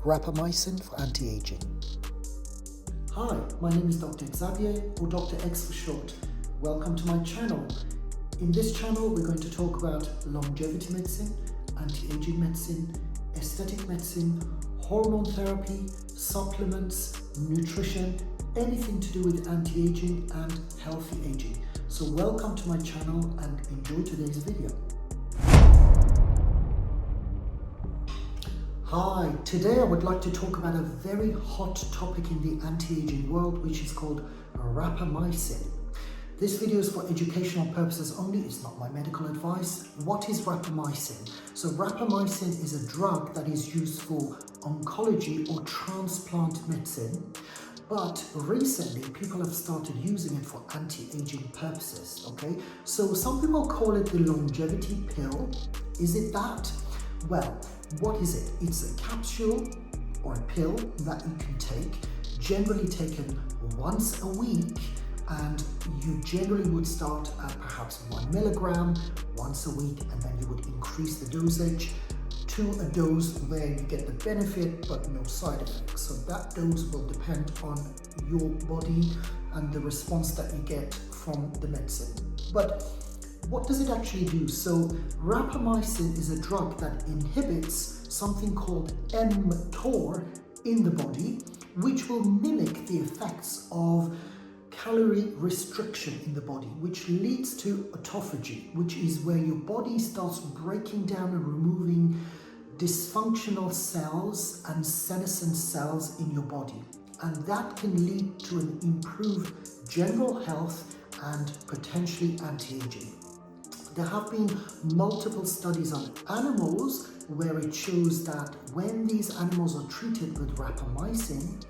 Rapamycin for anti-aging. Hi, my name is Dr. Xavier, or Dr. X for short. Welcome to my channel. In this channel, we're going to talk about longevity medicine, anti-aging medicine, aesthetic medicine, hormone therapy, supplements, nutrition, anything to do with anti-aging and healthy aging. So welcome to my channel and enjoy today's video. Hi, today I would like to talk about a very hot topic in the anti-aging world, which is called rapamycin. This video is for educational purposes only, it's not my medical advice. What is rapamycin? So rapamycin is a drug that is used for oncology or transplant medicine, but recently people have started using it for anti-aging purposes, okay? So some people call it the longevity pill. Is it that? Well, what is it? It's a capsule or a pill that you can take, generally taken once a week, and you generally would start at perhaps 1 milligram once a week, and then you would increase the dosage to a dose where you get the benefit but no side effects. So that dose will depend on your body and the response that you get from the medicine. But what does it actually do? So rapamycin is a drug that inhibits something called mTOR in the body, which will mimic the effects of calorie restriction in the body, which leads to autophagy, which is where your body starts breaking down and removing dysfunctional cells and senescent cells in your body. And that can lead to an improved general health and potentially anti-aging. There have been multiple studies on animals where it shows that when these animals are treated with rapamycin,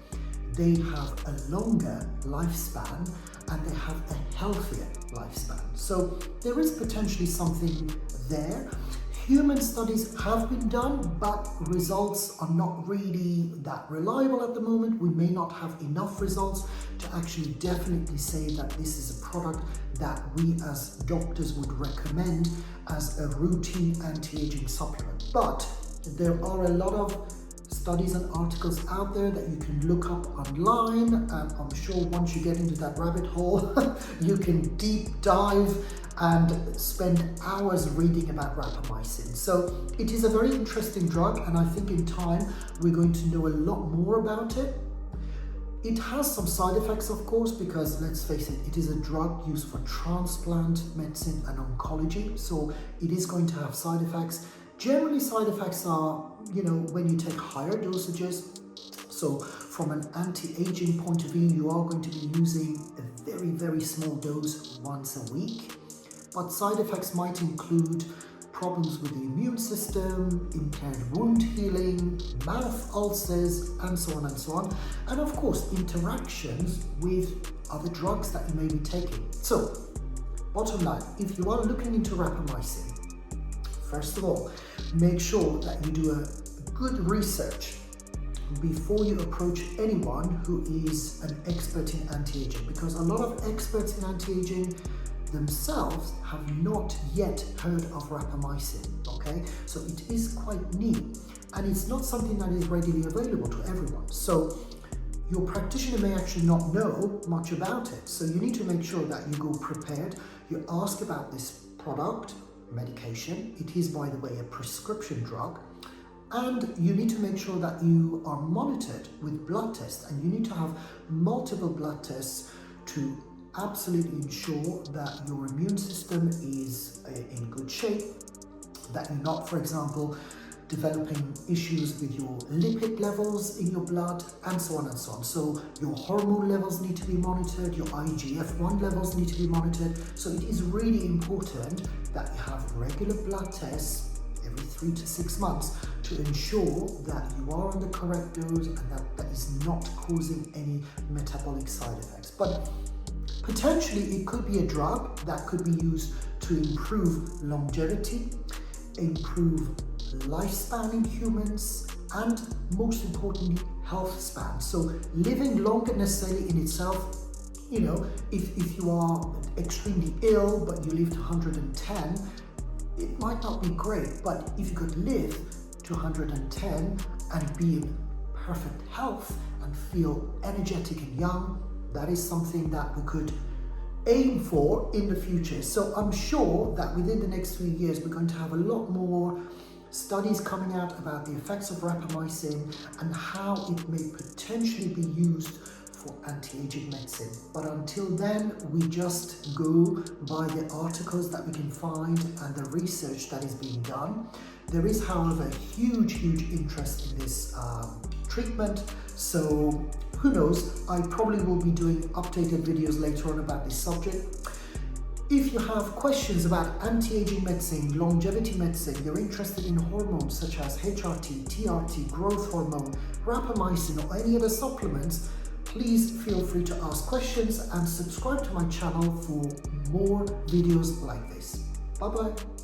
they have a longer lifespan and they have a healthier lifespan. So there is potentially something there. Human studies have been done, but results are not really that reliable at the moment. We may not have enough results to actually definitely say that this is a product that we as doctors would recommend as a routine anti-aging supplement. But there are a lot of studies and articles out there that you can look up online, and I'm sure once you get into that rabbit hole, you can deep dive and spend hours reading about rapamycin. So it is a very interesting drug, and I think in time we're going to know a lot more about it. It has some side effects, of course, because let's face it, it is a drug used for transplant medicine and oncology, so it is going to have side effects. Generally, side effects are, when you take higher dosages. So from an anti-aging point of view, you are going to be using a very, very small dose once a week. But side effects might include problems with the immune system, impaired wound healing, mouth ulcers, and so on and so on. And of course, interactions with other drugs that you may be taking. So, bottom line, if you are looking into rapamycin, first of all, make sure that you do a good research before you approach anyone who is an expert in anti-aging, because a lot of experts in anti-aging themselves have not yet heard of rapamycin, okay? So it is quite new, and it's not something that is readily available to everyone. So your practitioner may actually not know much about it. So you need to make sure that you go prepared. You ask about this product, medication. It is, by the way, a prescription drug. And you need to make sure that you are monitored with blood tests, and you need to have multiple blood tests to absolutely ensure that your immune system is in good shape, that you're not, for example, developing issues with your lipid levels in your blood, and so on and so on. So your hormone levels need to be monitored, your IGF-1 levels need to be monitored. So it is really important that you have regular blood tests every 3 to 6 months to ensure that you are on the correct dose and that is not causing any metabolic side effects. But potentially it could be a drug that could be used to improve longevity, improve lifespan in humans, and most importantly, health span. So living longer necessarily in itself, if you are extremely ill but you live to 110, it might not be great, but if you could live to 110 and be in perfect health and feel energetic and young, that is something that we could aim for in the future. So I'm sure that within the next few years, we're going to have a lot more studies coming out about the effects of rapamycin and how it may potentially be used for anti-aging medicine. But until then, we just go by the articles that we can find and the research that is being done. There is, however, huge interest in this treatment. So who knows, I probably will be doing updated videos later on about this subject. If you have questions about anti-aging medicine, longevity medicine, you're interested in hormones such as HRT, TRT, growth hormone, rapamycin, or any other supplements, please feel free to ask questions and subscribe to my channel for more videos like this. Bye bye.